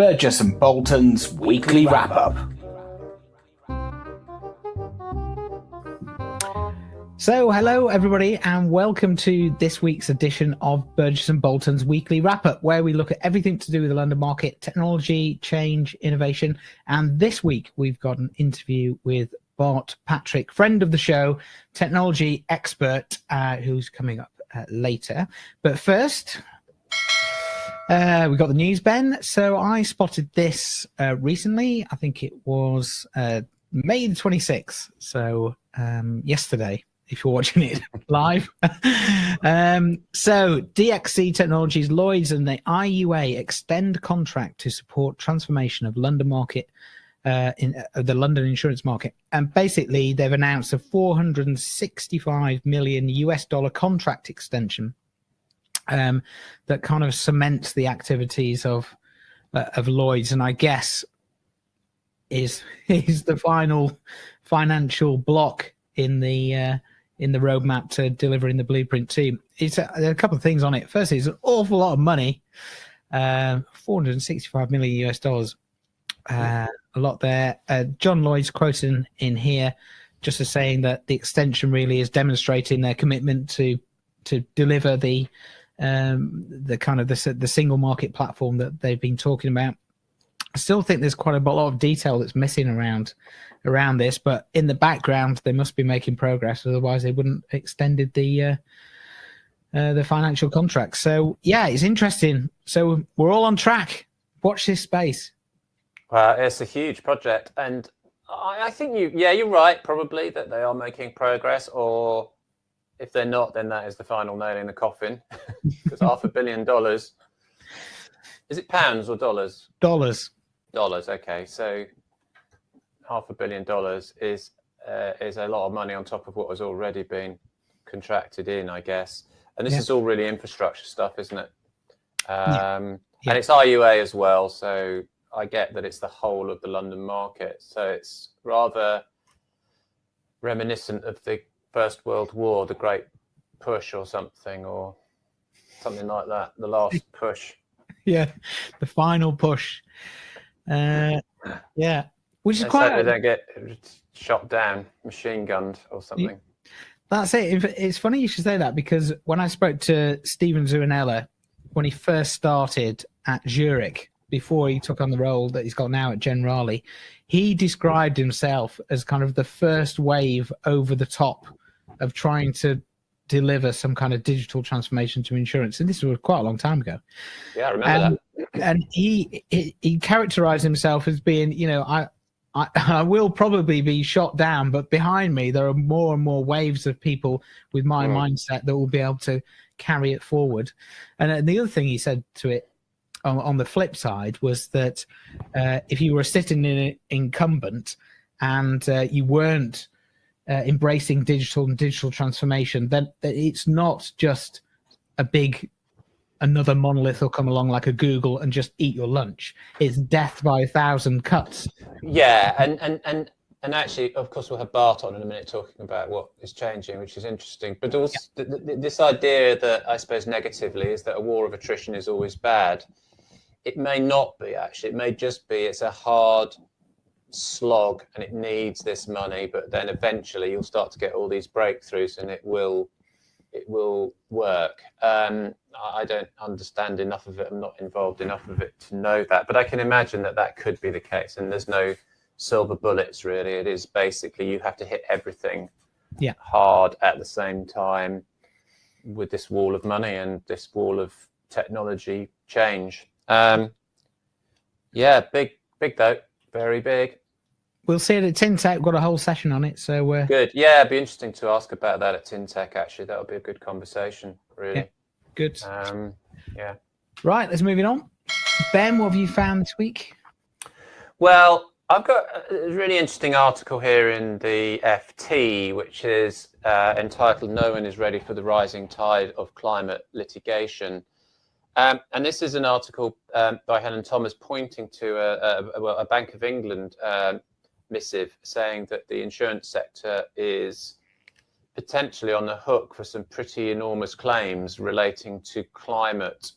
Burgess and Bolton's weekly wrap-up. So, hello everybody, and welcome to this week's edition of Burgess and Bolton's weekly wrap-up, where we look at everything to do with the London market, technology, change, innovation. And this week we've got an interview with Bart Patrick, friend of the show, technology expert, who's coming up later. But first, we got the news, Ben. So I spotted this recently. I think it was May the 26th, so yesterday, if you're watching it live. So DXC Technologies, Lloyds and the IUA extend contract to support transformation of London market, the London insurance market. And basically they've announced a $465 million contract extension that kind of cements the activities of Lloyds, and I guess is the final financial block in the roadmap to delivering the Blueprint team. There are a couple of things on it. Firstly, it's an awful lot of money, $465 million US, a lot there. John Lloyd's quoting in here just as saying that the extension really is demonstrating their commitment to deliver the kind of the single market platform that they've been talking about. I still think there's quite a lot of detail that's missing around this, but in the background they must be making progress, otherwise they wouldn't have extended the financial contract. So yeah, it's interesting. So we're all on track. Watch this space. Well, it's a huge project, and I think you're right, probably, that they are making progress, or if they're not, then that is the final nail in the coffin. Because $500 million, is it pounds or dollars? Dollars. Okay, so $500 million is a lot of money on top of what has already been contracted in, I guess. And this is all really infrastructure stuff, isn't it? And it's IUA as well, so I get that it's the whole of the London market. So it's rather reminiscent of the First World War, the Great Push or something like that, the last push. Yeah, the final push. Which is quite. They don't get shot down, machine gunned or something. That's it. It's funny you should say that, because when I spoke to Stephen Zuanella when he first started at Zurich, before he took on the role that he's got now at Generali, he described himself as kind of the first wave over the top of trying to deliver some kind of digital transformation to insurance. And this was quite a long time ago. Yeah, I remember that. And he characterized himself as being, I will probably be shot down, but behind me there are more and more waves of people with my mindset that will be able to carry it forward. And the other thing he said to it on the flip side was that if you were sitting in an incumbent and you weren't embracing digital transformation, then it's not just another monolith will come along like a Google and just eat your lunch. It's death by 1,000 cuts. Yeah, and actually, of course, we'll have Bart on in a minute talking about what is changing, which is interesting. But also this idea that, I suppose, negatively is that a war of attrition is always bad. It may not be, actually. It may just be it's a hard slog and it needs this money, but then eventually you'll start to get all these breakthroughs and it will work. I don't understand enough of it. I'm not involved enough of it to know that, but I can imagine that could be the case. And there's no silver bullets, really. It is basically you have to hit everything hard at the same time with this wall of money and this wall of technology change. Big though, very big. We'll see it at TinTech. We've got a whole session on it, so good. Yeah, it'd be interesting to ask about that at TinTech. Actually, that would be a good conversation. Really. Yeah. Good. Yeah. Right, let's move it on. Ben, what have you found this week? Well, I've got a really interesting article here in the FT, which is entitled "No One is Ready for the Rising Tide of Climate Litigation." And this is an article by Helen Thomas pointing to a Bank of England missive saying that the insurance sector is potentially on the hook for some pretty enormous claims relating to climate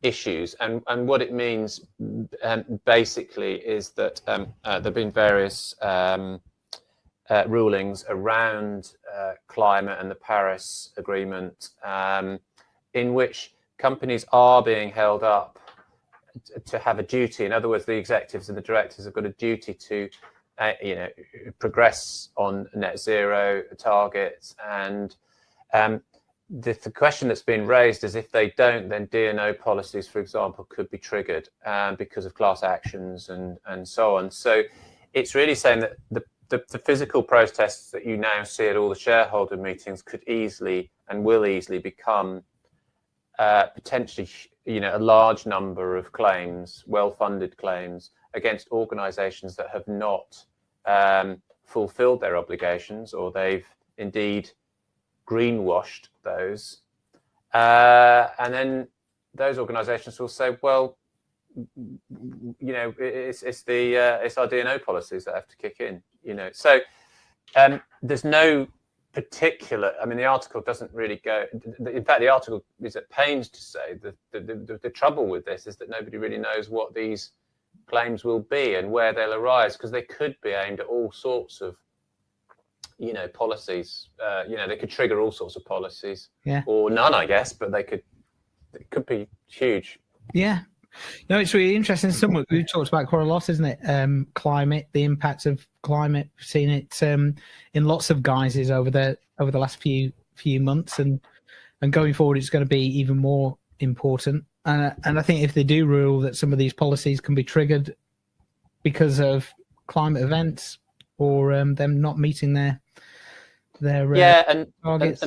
issues, and what it means basically is that there have been various rulings around climate and the Paris Agreement, in which companies are being held up to have a duty. In other words, the executives and the directors have got a duty to progress on net zero targets, and the question that's been raised is if they don't, then D&O policies, for example, could be triggered because of class actions and so on. So it's really saying that the physical protests that you now see at all the shareholder meetings could easily and will easily become potentially, a large number of claims, well-funded claims against organisations that have not fulfilled their obligations, or they've indeed greenwashed those, and then those organisations will say, well, it's our D&O policies that have to kick in. So there's no particular. I mean, the article doesn't really go. In fact, the article is at pains to say that the trouble with this is that nobody really knows what these claims will be and where they'll arise, because they could be aimed at all sorts of policies. They could trigger all sorts of policies, or none, I guess, but it could be huge. Yeah. No, it's really interesting. Something we've talked about quite a lot, isn't it? Climate, the impacts of climate. We've seen it in lots of guises over the last few months, and going forward, it's going to be even more important. And I think if they do rule that some of these policies can be triggered because of climate events or them not meeting their targets.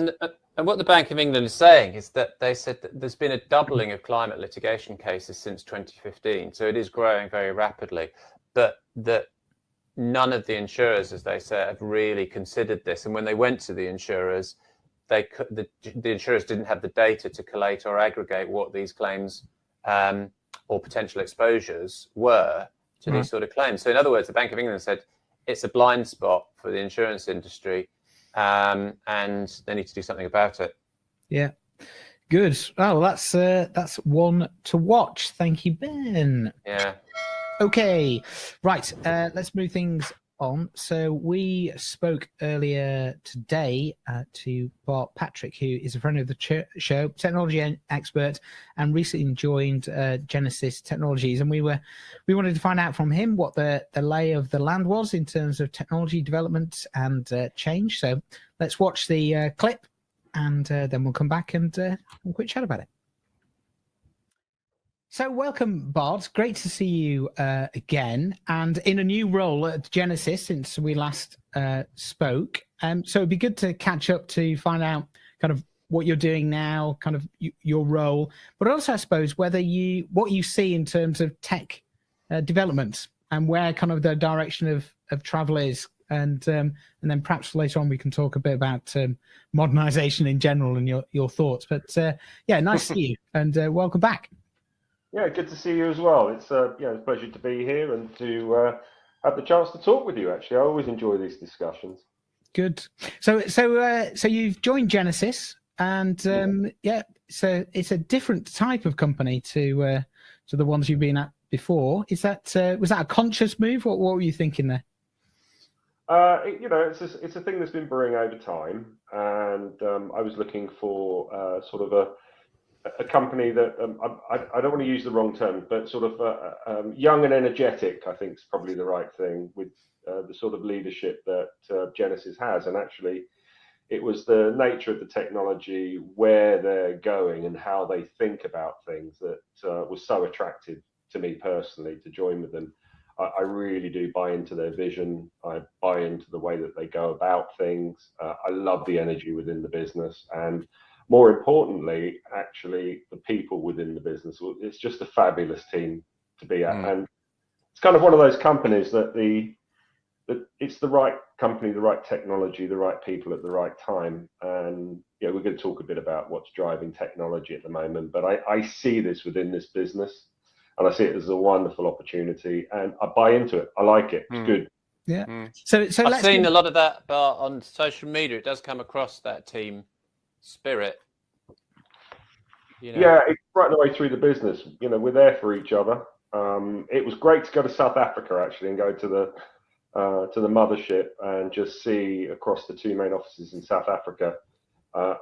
And what the Bank of England is saying is that they said that there's been a doubling of climate litigation cases since 2015. So it is growing very rapidly, but that none of the insurers, as they say, have really considered this. And when they went to the insurers, the insurers didn't have the data to collate or aggregate what these claims or potential exposures were to these sort of claims. So in other words, the Bank of England said it's a blind spot for the insurance industry. And they need to do something about it. Yeah, good. Oh, that's one to watch. Thank you, Ben. Yeah. Okay, right. Let's move things on. So we spoke earlier today to Bart Patrick, who is a friend of the show, technology expert, and recently joined Genesis Technologies. And we wanted to find out from him what the lay of the land was in terms of technology development and change. So let's watch the clip, and then we'll come back and have a quick chat about it. So welcome, Bart. Great to see you again, and in a new role at Genesis since we last spoke. So it'd be good to catch up to find out kind of what you're doing now, kind of your role, but also I suppose what you see in terms of tech development and where kind of the direction of travel is, and then perhaps later on we can talk a bit about modernization in general and your thoughts. But nice to see you, and welcome back. Yeah, good to see you as well. It's a pleasure to be here and to have the chance to talk with you. Actually, I always enjoy these discussions. Good. So you've joined Genesis, and so it's a different type of company to the ones you've been at before. Was that a conscious move? What were you thinking there? It's a thing that's been brewing over time, and I was looking for sort of a company that I don't want to use the wrong term, but sort of young and energetic, I think is probably the right thing, with the sort of leadership that Genesis has. And actually, it was the nature of the technology, where they're going and how they think about things that was so attractive to me personally to join with them. I really do buy into their vision. I buy into the way that they go about things. I love the energy within the business, and more importantly, actually, the people within the business. It's just a fabulous team to be at. And it's kind of one of those companies that it's the right company, the right technology, the right people at the right time. And we're going to talk a bit about what's driving technology at the moment, but I see this within this business, and I see it as a wonderful opportunity, and I buy into it. I like it. It's good. Yeah. So I've seen a lot of that on social media. It does come across, that team spirit. You know. Yeah, it's right the way through the business. We're there for each other. It was great to go to South Africa actually and go to the mothership and just see across the two main offices in South Africa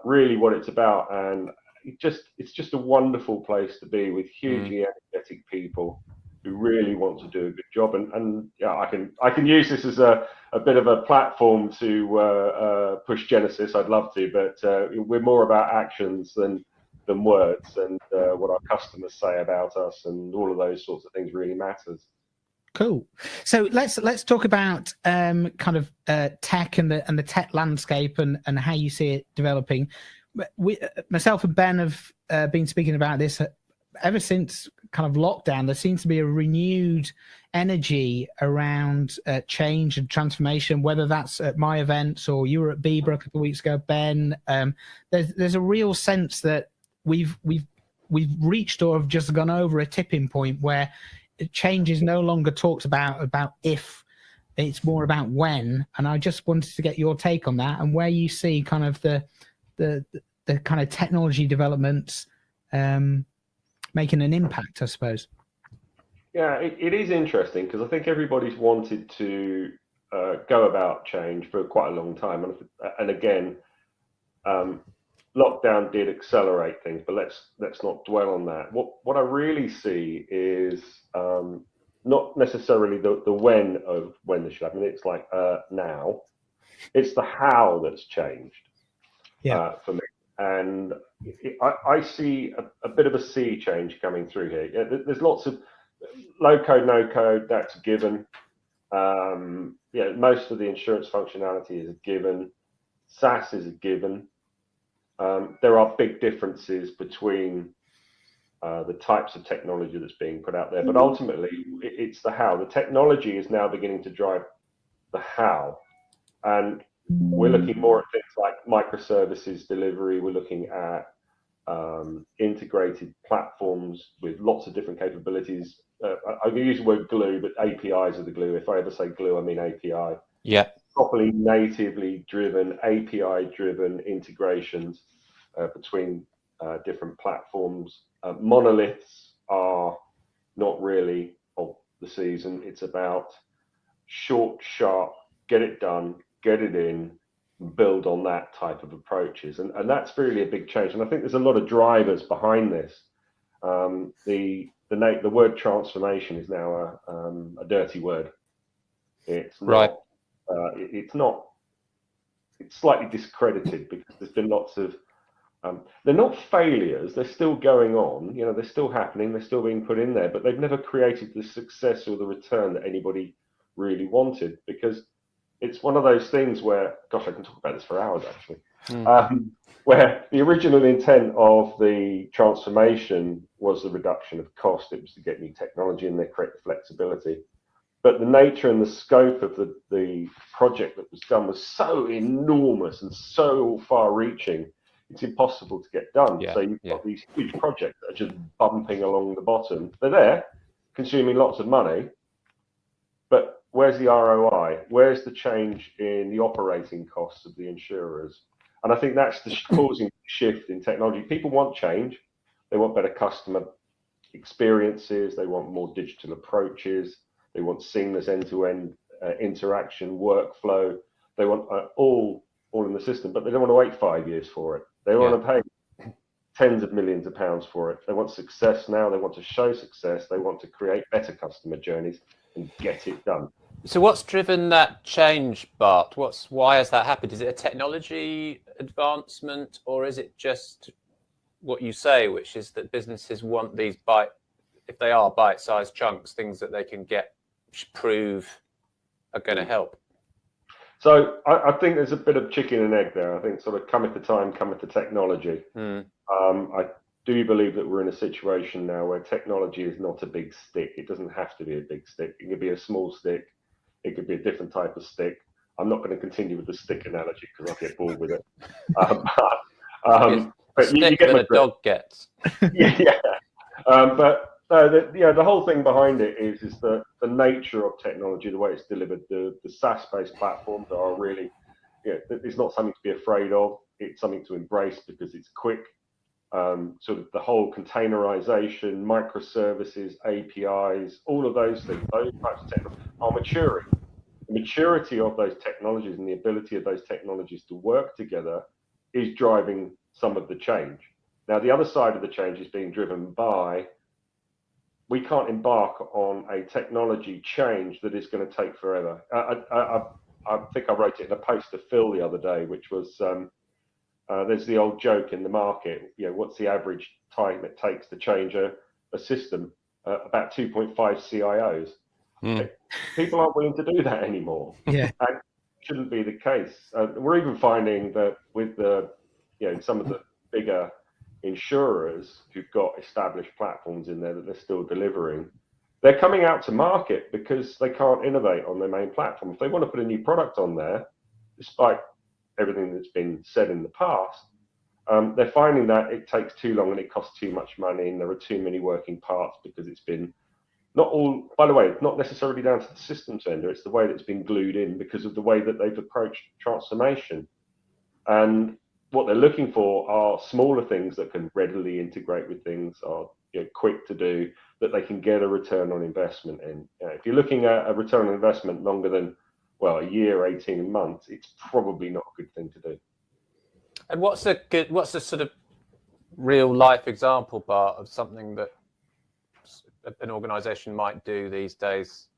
really what it's about. And it's just a wonderful place to be with hugely energetic people who really want to do a good job. And yeah, I can use this as a bit of a platform to push Genesis. I'd love to, but we're more about actions than words, and what our customers say about us and all of those sorts of things really matters. Cool. So let's talk about kind of tech and the tech landscape and how you see it developing. Myself and Ben have been speaking about this ever since kind of lockdown. There seems to be a renewed energy around change and transformation, whether that's at my events or you were at Bieber a couple of weeks ago, Ben. There's a real sense that we've reached or have just gone over a tipping point where change is no longer talked about if, it's more about when. And I just wanted to get your take on that and where you see kind of the kind of technology developments making an impact, I suppose. Yeah, it is interesting because I think everybody's wanted to go about change for quite a long time, and again, lockdown did accelerate things, but let's not dwell on that. What I really see is not necessarily the when this should happen. It's like now. It's the how that's changed for me, and I see a bit of a sea change coming through here. Yeah, there's lots of low code, no code. That's a given. Most of the insurance functionality is a given. SaaS is a given. There are big differences between the types of technology that's being put out there, but ultimately it's the how. The technology is now beginning to drive the how, and we're looking more at things like microservices delivery. We're looking at integrated platforms with lots of different capabilities. I can use the word glue, but APIs are the glue. If I ever say glue, I mean API. Yeah. Properly natively driven, API-driven integrations between different platforms. Monoliths are not really of the season. It's about short, sharp, get it done, get it in, build on that type of approaches. And that's really a big change. And I think there's a lot of drivers behind this. The word transformation is now a dirty word. It's not. Right. It's slightly discredited because there's been lots of, they're not failures, they're still going on, they're still happening, they're still being put in there, but they've never created the success or the return that anybody really wanted, because it's one of those things where, gosh, I can talk about this for hours actually, where the original intent of the transformation was the reduction of cost. It was to get new technology in there, create the flexibility. But the nature and the scope of the project that was done was so enormous and so far-reaching, it's impossible to get done. So you've got these huge projects that are just bumping along the bottom. They're there, consuming lots of money, but where's the ROI? Where's the change in the operating costs of the insurers? And I think that's causing the shift in technology. People want change. They want better customer experiences. They want more digital approaches. They want seamless end-to-end interaction, workflow. They want all in the system, but they don't want to wait 5 years for it. They want to pay tens of millions of pounds for it. They want success now. They want to show success. They want to create better customer journeys and get it done. So what's driven that change, Bart? Why has that happened? Is it a technology advancement, or is it just what you say, which is that businesses want these if they are bite-sized chunks, things that they can get, prove are going to help? So I think there's a bit of chicken and egg there. I think sort of cometh the time, cometh the technology. I do believe that we're in a situation now where technology is not a big stick. It doesn't have to be a big stick. It could be a small stick. It could be a different type of stick. I'm not going to continue with the stick analogy because I get bored with it. But you get that a dog gets. The whole thing behind it is the nature of technology, the way it's delivered. The SaaS-based platforms are really, it's not something to be afraid of. It's something to embrace because it's quick, sort of the whole containerization, microservices, APIs, all of those things, those types of technologies are maturing. The maturity of those technologies and the ability of those technologies to work together is driving some of the change. Now, the other side of the change is being driven by, we can't embark on a technology change that is going to take forever. I think I wrote it in a post to Phil the other day, which was, there's the old joke in the market, what's the average time it takes to change a system? About 2.5 CIOs. People aren't willing to do that anymore. Yeah. And it shouldn't be the case. We're even finding that with the, some of the bigger insurers who've got established platforms in there that they're still delivering, they're coming out to market because they can't innovate on their main platform. If they want to put a new product on there, despite everything that's been said in the past, they're finding that it takes too long and it costs too much money and there are too many working parts because it's been not all, by the way, it's not necessarily down to the systems vendor, it's the way that it's been glued in because of the way that they've approached transformation. And what they're looking for are smaller things that can readily integrate with things, are quick to do, that they can get a return on investment in. If you're looking at a return on investment longer than, well, a year, 18 months, it's probably not a good thing to do. And what's a sort of real life example, Bart, of something that an organization might do these days?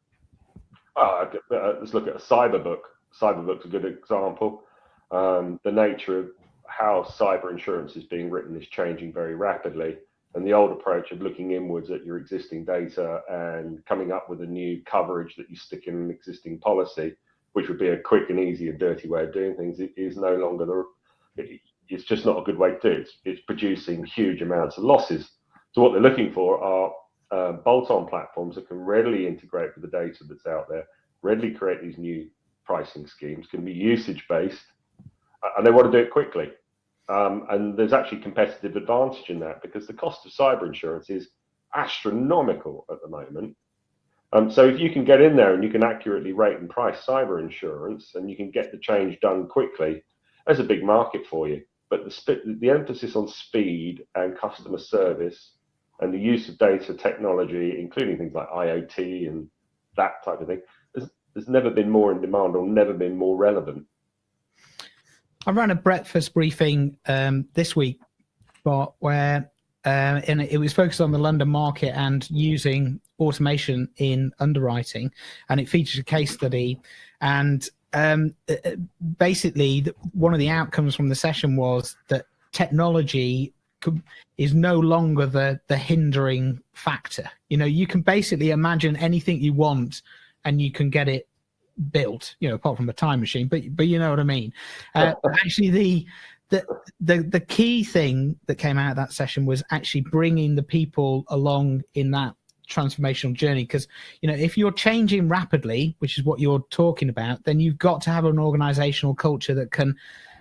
Let's look at a Cyberbook. Cyberbook's a good example. The nature of how cyber insurance is being written is changing very rapidly. And the old approach of looking inwards at your existing data and coming up with a new coverage that you stick in an existing policy, which would be a quick and easy and dirty way of doing things, it is no longer it's just not a good way to do it. It's producing huge amounts of losses. So what they're looking for are bolt-on platforms that can readily integrate with the data that's out there, readily create these new pricing schemes, can be usage-based, and they want to do it quickly. And there's actually competitive advantage in that because the cost of cyber insurance is astronomical at the moment. So if you can get in there and you can accurately rate and price cyber insurance and you can get the change done quickly, there's a big market for you. But the emphasis on speed and customer service and the use of data technology, including things like IoT and that type of thing, there's never been more in demand or never been more relevant. I ran a breakfast briefing this week, but where and it was focused on the London market and using automation in underwriting, and it featured a case study. And basically, one of the outcomes from the session was that technology is no longer the hindering factor. You can basically imagine anything you want, and you can get it built, apart from a time machine, but you know what I mean. Actually, the key thing that came out of that session was actually bringing the people along in that transformational journey, because if you're changing rapidly, which is what you're talking about, then you've got to have an organizational culture that can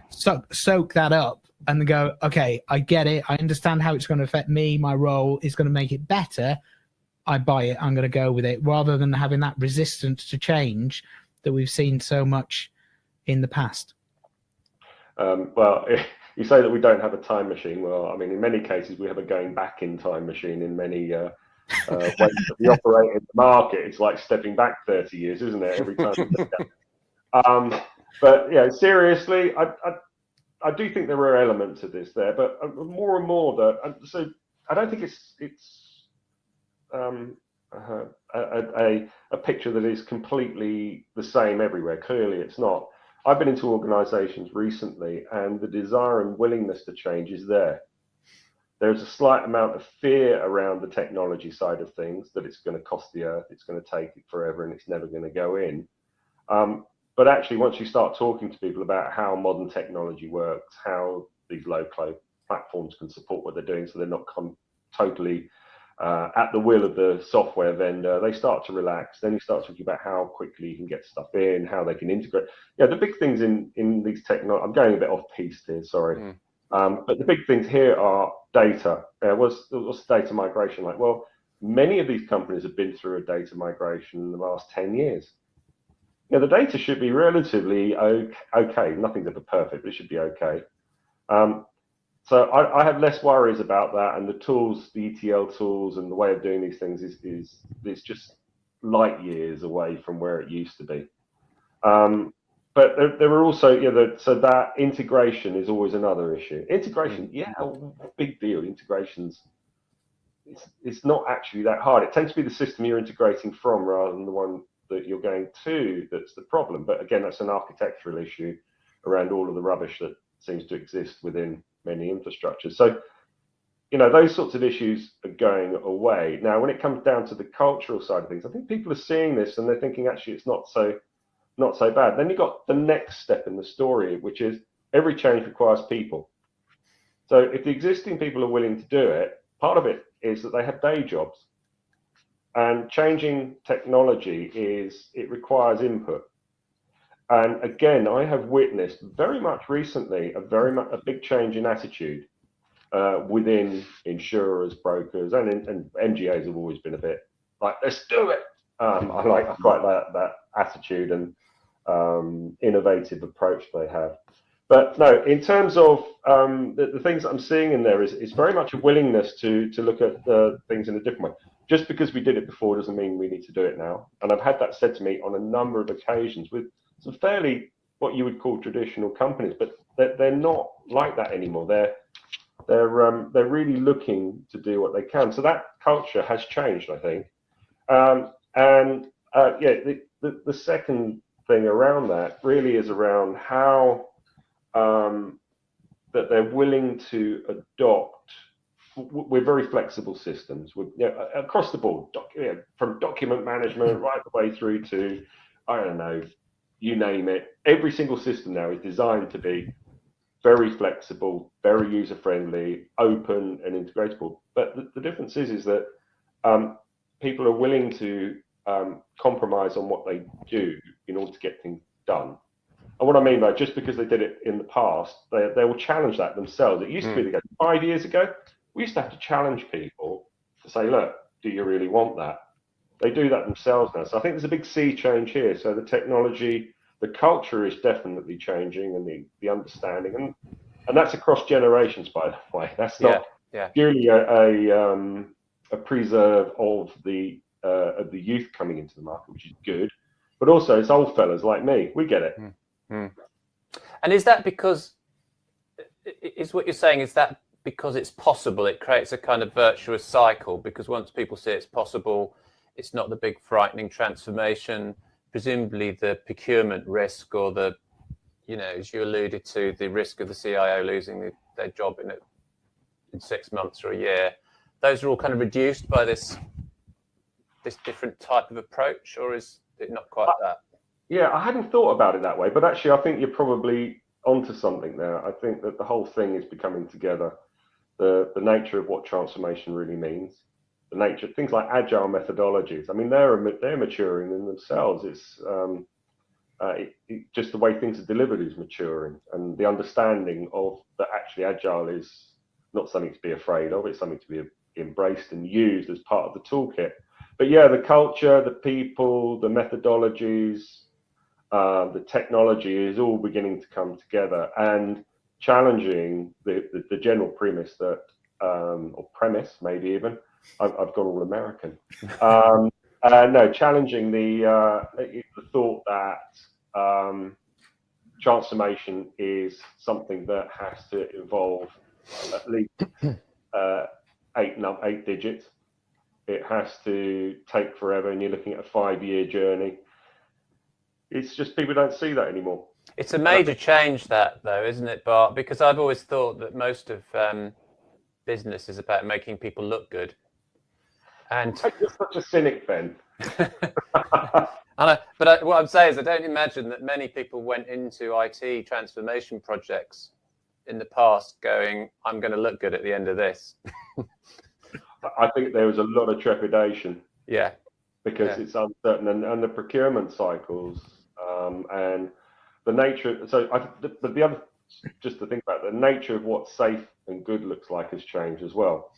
soak that up and go, okay, I get it, I understand how it's going to affect me, my role is going to make it better, I buy it, I'm going to go with it, rather than having that resistance to change that we've seen so much in the past. Well, you say that we don't have a time machine. Well, I mean, in many cases, we have a going back in time machine in many ways that we operate in the market. It's like stepping back 30 years, isn't it? Every time. But yeah, seriously, I do think there are elements of this there, but more and more so I don't think it's a picture that is completely the same everywhere. Clearly, it's not. I've been into organizations recently, and the desire and willingness to change is there. There's a slight amount of fear around the technology side of things, that it's going to cost the earth, it's going to take it forever, and it's never going to go in. But actually, once you start talking to people about how modern technology works, how these low-code platforms can support what they're doing so they're not totally at the will of the software vendor, they start to relax. Then you start talking about how quickly you can get stuff in, how they can integrate. Yeah, the big things in these technology, I'm going a bit off piste here, sorry. But the big things here are data. What's data migration like? Well, many of these companies have been through a data migration in the last 10 years. The data should be relatively okay. Nothing's ever perfect, but it should be okay. So I have less worries about that, and the tools, the ETL tools, and the way of doing these things is just light years away from where it used to be. But there are also, so that integration is always another issue. Integration, big deal. Integrations, it's not actually that hard. It tends to be the system you're integrating from rather than the one that you're going to that's the problem. But again, that's an architectural issue around all of the rubbish that seems to exist within many infrastructures. So, those sorts of issues are going away. Now, when it comes down to the cultural side of things, I think people are seeing this and they're thinking, actually, it's not so bad. Then you've got the next step in the story, which is every change requires people. So if the existing people are willing to do it, part of it is that they have day jobs. And changing technology it requires input. And again, I have witnessed very much recently a big change in attitude within insurers, brokers, and MGAs have always been a bit like, let's do it. I quite like that attitude and innovative approach they have. But no, in terms of the things that I'm seeing in there is very much a willingness to look at things in a different way. Just because we did it before doesn't mean we need to do it now. And I've had that said to me on a number of occasions with some fairly what you would call traditional companies, but they're not like that anymore. They're really looking to do what they can. So that culture has changed, I think. The second thing around that really is around how that they're willing to adopt. We're very flexible systems across the board, from document management right the way through to, I don't know, you name it. Every single system now is designed to be very flexible, very user-friendly, open and integratable. But the difference is that people are willing to compromise on what they do in order to get things done. And what I mean by just because they did it in the past, they will challenge that themselves. It used to be the case 5 years ago. We used to have to challenge people to say, look, do you really want that? They do that themselves now. So I think there's a big sea change here. So the technology, the culture is definitely changing, and the understanding, and that's across generations, by the way. That's not purely a preserve of the youth coming into the market, which is good, but also it's old fellas like me. We get it. And is that because, is what you're saying, is that because it's possible, it creates a kind of virtuous cycle? Because once people see it's possible, it's not the big frightening transformation. Presumably the procurement risk, or the, as you alluded to, the risk of the CIO losing their job in 6 months or a year, those are all kind of reduced by this different type of approach, or is it not quite that? Yeah, I hadn't thought about it that way, but actually I think you're probably onto something there. I think that the whole thing is becoming together. The nature of what transformation really means, the nature of things like agile methodologies. I mean, they're maturing in themselves. It's just the way things are delivered is maturing, and the understanding of that actually agile is not something to be afraid of. It's something to be embraced and used as part of the toolkit. But yeah, the culture, the people, the methodologies, the technology is all beginning to come together and challenging the general premise that, or premise maybe even, I've gone all American. No, challenging the thought that transformation is something that has to involve at least 8 digits. It has to take forever, and you're looking at a 5-year journey. It's just people don't see that anymore. It's a major change, that, though, isn't it, Bart? Because I've always thought that most of business is about making people look good. And you're such a cynic, Ben. I know, but what I'm saying is I don't imagine that many people went into IT transformation projects in the past going, I'm going to look good at the end of this. I think there was a lot of trepidation. Yeah. Because it's uncertain, and the procurement cycles, and the nature. So, the other, just to think about the nature of what safe and good looks like has changed as well.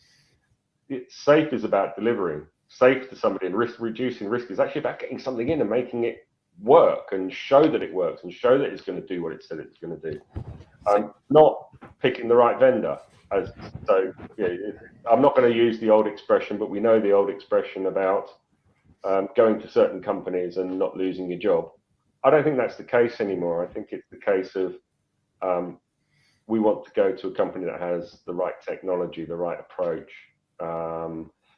Safe is about delivering. Safe to somebody, and reducing risk is actually about getting something in and making it work and show that it works and show that it's going to do what it said it's going to do. Not picking the right vendor. I'm not going to use the old expression, but we know the old expression about going to certain companies and not losing your job. I don't think that's the case anymore. I think it's the case of we want to go to a company that has the right technology, the right approach,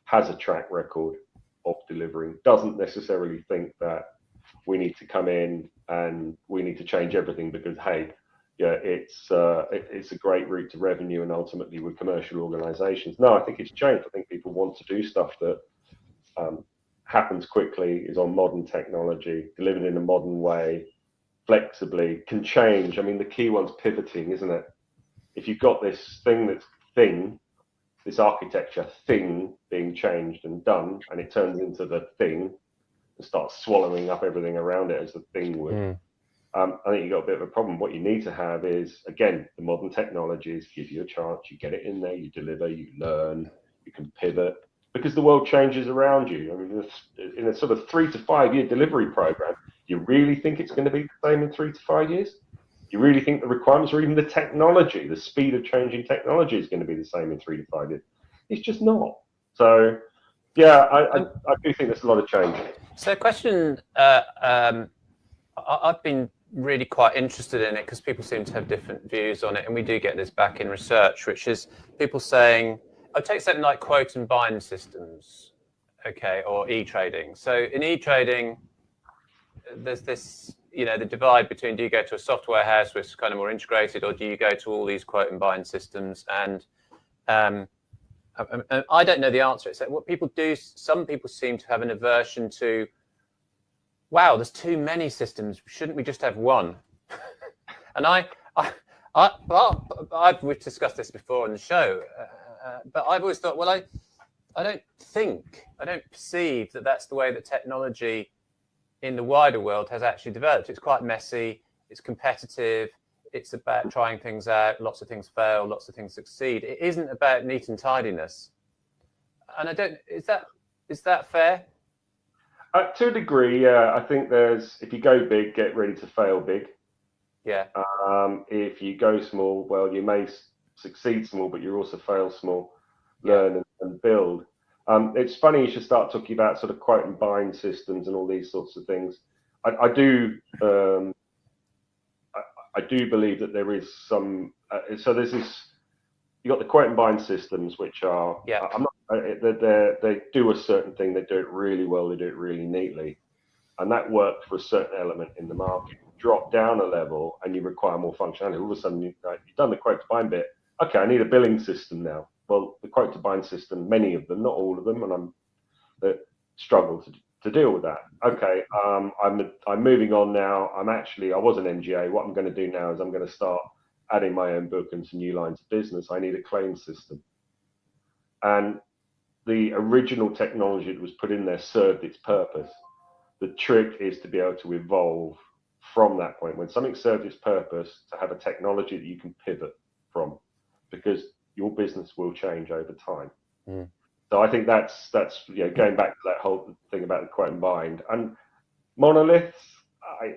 has a track record of delivering, doesn't necessarily think that we need to come in and we need to change everything because, hey, yeah, it's a great route to revenue and ultimately with commercial organizations. No, I think it's changed. I think people want to do stuff that happens quickly, is on modern technology, delivered in a modern way, flexibly, can change. I mean, the key one's pivoting, isn't it? If you've got this this architecture thing being changed and done, and it turns into the thing and starts swallowing up everything around it as the thing would, I think you've got a bit of a problem. What you need to have is, again, the modern technologies give you a chance, you get it in there, you deliver, you learn, you can pivot, because the world changes around you. I mean, in a sort of 3 to 5 year delivery program, you really think it's going to be the same in 3 to 5 years? You really think the requirements or even the technology, the speed of changing technology is going to be the same in 3 to 5 years? It's just not. So, yeah, I do think there's a lot of change. So, a question, I've been really quite interested in it because people seem to have different views on it, and we do get this back in research, which is people saying, I'll take something like quote and bind systems, okay, or e-trading. So in e-trading, there's this, the divide between, do you go to a software house which is kind of more integrated, or do you go to all these quote and bind systems? And I don't know the answer. It's like what people do, some people seem to have an aversion to, wow, there's too many systems. Shouldn't we just have one? And we've discussed this before on the show, but I've always thought, well, I don't perceive that that's the way that technology in the wider world has actually developed. It's quite messy. It's competitive. It's about trying things out. Lots of things fail. Lots of things succeed. It isn't about neat and tidiness. And is that fair? To a degree, yeah. I think if you go big, get ready to fail big. Yeah. If you go small, well, you may succeed small, but you also fail small, learn and build. It's funny you should start talking about sort of quote and bind systems and all these sorts of things. I do believe that there is some. So there's this. You got the quote and bind systems, which are. Yeah. They do a certain thing. They do it really well. They do it really neatly, and that worked for a certain element in the market. Drop down a level, and you require more functionality. All of a sudden, you've done the quote to bind bit. Okay, I need a billing system now. Well, the quote to bind system, many of them, not all of them, and that struggle to deal with that. Okay, I'm moving on now. I was an MGA. What I'm going to do now is I'm going to start adding my own book and some new lines of business. I need a claim system. And the original technology that was put in there served its purpose. The trick is to be able to evolve from that point. When something served its purpose, to have a technology that you can pivot from, because your business will change over time. So I think that's going back to that whole thing about the quote and bind. And monoliths, they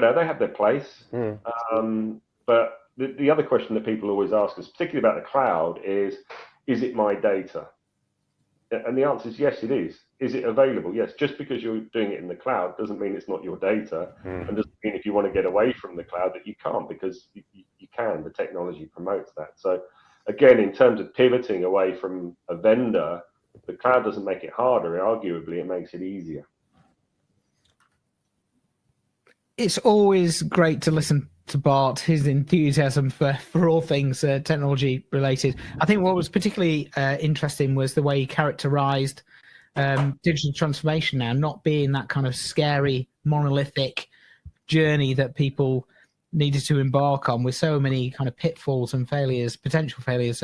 have their place. But the other question that people always ask us, particularly about the cloud, is it my data? And the answer is yes, it is. Is it available? Yes. Just because you're doing it in the cloud doesn't mean it's not your data, and doesn't mean if you want to get away from the cloud that you can't, because you can. The technology promotes that. So again, in terms of pivoting away from a vendor, the cloud doesn't make it harder. Arguably, it makes it easier. It's always great to listen to Bart, his enthusiasm for all things technology related. I think what was particularly interesting was the way he characterized digital transformation now not being that kind of scary, monolithic journey that people needed to embark on, with so many kind of pitfalls and potential failures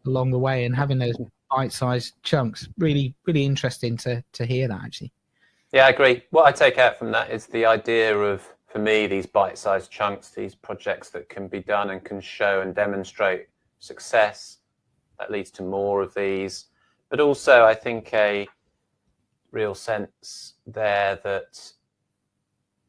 along the way, and having those bite-sized chunks. Really, really interesting to hear that, actually. Yeah, I agree. What I take out from that is the idea of, for me, these bite-sized chunks, these projects that can be done and can show and demonstrate success. That leads to more of these. But also, I think a real sense there that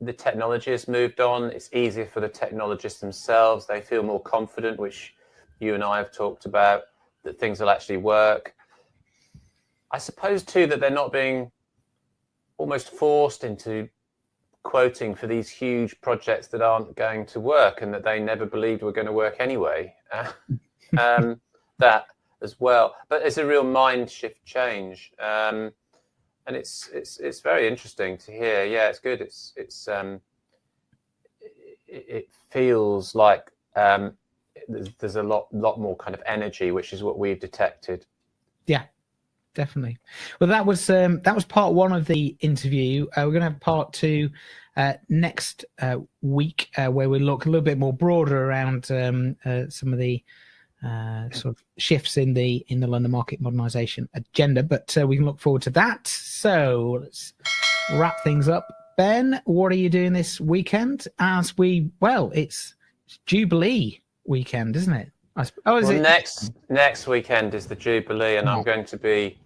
the technology has moved on. It's easier for the technologists themselves. They feel more confident, which you and I have talked about, that things will actually work. I suppose too that they're not being almost forced into quoting for these huge projects that aren't going to work and that they never believed were going to work anyway. That as well, but it's a real mind shift change, and it's very interesting to hear. Yeah, it's good. It feels like there's a lot more kind of energy, which is what we've detected. Yeah, definitely. Well, that was part one of the interview. We're going to have part two next week, where we look a little bit more broader around some of the sort of shifts in the London market modernisation agenda. But we can look forward to that. So let's wrap things up. Ben, what are you doing this weekend? It's Jubilee weekend, isn't it? Next weekend is the Jubilee, and I'm going to be,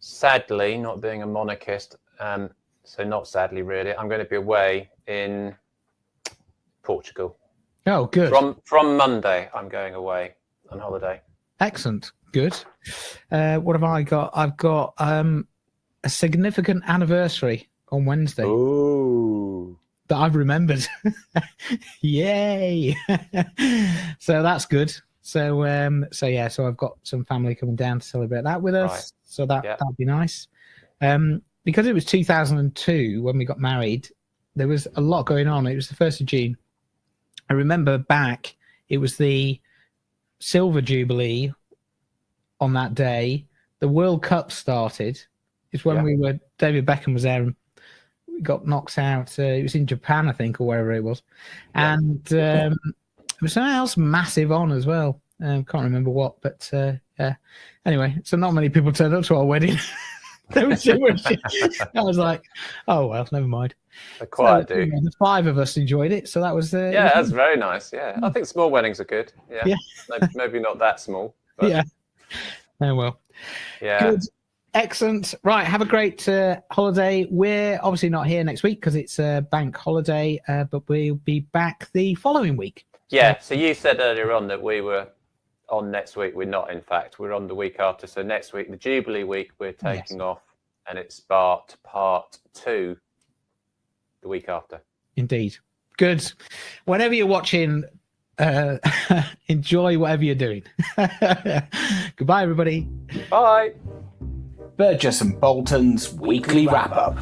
sadly, not being a monarchist, so not sadly really, I'm going to be away in Portugal. Oh, good. From Monday, I'm going away on holiday. Excellent. Good. What have I got? I've got a significant anniversary on Wednesday. Ooh. That I've remembered. Yay. So that's good. So I've got some family coming down to celebrate that with us. Right. So that'll be nice. Because it was 2002 when we got married, there was a lot going on. It was the 1st of June. I remember back, it was the Silver Jubilee on that day. The World Cup started. It's when David Beckham was there and we got knocked out. It was in Japan, I think, or wherever it was. Yeah. And there was something else massive on as well. Can't remember what, but yeah. Anyway, so not many people turned up to our wedding. There was so much. I was like, oh, well, never mind. The 5 of us enjoyed it, so that was... that's very nice, yeah. I think small weddings are good. Yeah. Maybe not that small. But... Yeah. Oh, well. Yeah. Good. Excellent. Right, have a great holiday. We're obviously not here next week because it's a bank holiday, but we'll be back the following week. Yeah, so you said earlier on that we were on next week. We're not, in fact. We're on the week after. So next week, the Jubilee week, we're taking off, and it's part 2 the week after. Indeed. Good. Whenever you're watching, enjoy whatever you're doing. Goodbye, everybody. Bye. Burgess and Bolton's weekly wrap-up.